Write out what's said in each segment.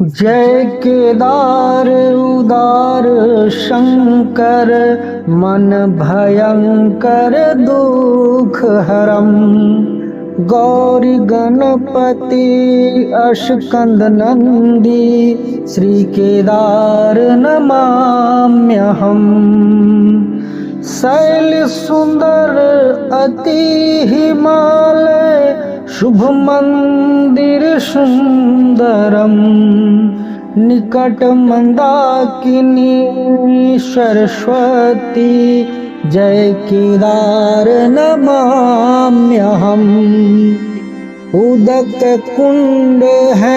जय केदार उदार शंकर मन भयंकर दुख हरम। गौरी गणपति अष्टकंद नंदी श्री केदार नमाम्यहम्। शैल सुंदर अति हिमालय शुभ मंदिर सुंदरम। निकट मंदाकिनी सरस्वती जय केदार नमाम्यहम्। उदक कुंड है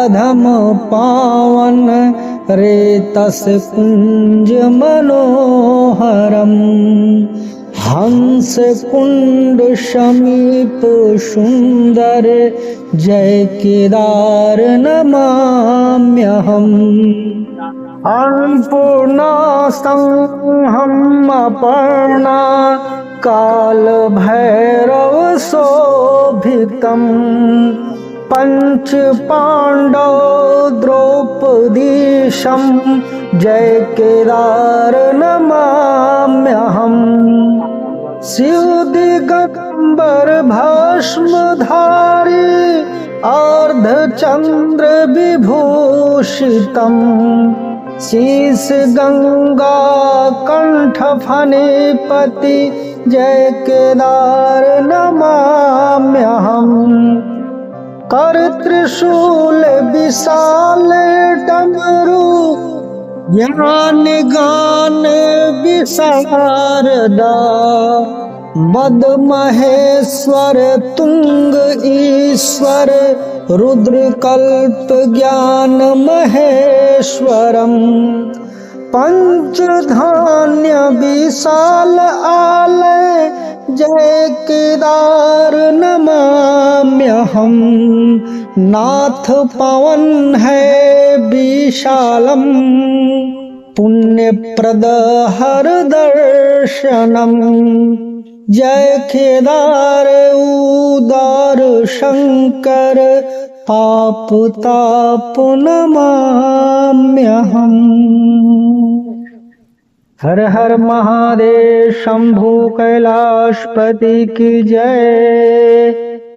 अधम पावन रेतस कुंज मनोहरम। हंस कुंड समीप सुंदर जय केदार नमाम्यहम्। अन्नपूर्णा संहम अपर्णा काल भैरव शोभितम। पंच पांडव द्रौपदीशम जय केदार नमाम्यहम्। शिव दिगंबर भस्मधारी अर्धचंद्र विभूषितम। शीश गंगा कंठ फणिपति जय केदार नमाम्यहम्। कर त्रिशूल विशाल डमरू ज्ञान गान विशारदा। मद महेश्वर तुंग ईश्वर रुद्र कल्प ज्ञान महेश्वरम। पंचधान्य विशाल आलय जय केदार नमाम्यहम्। नाथ पवन है विशालम पुण्यप्रद हर दर्शनम। जय केदार उदार शंकर पाप ताप नमाम्यहम्। हर हर महादेव शंभु कैलाशपति की जय।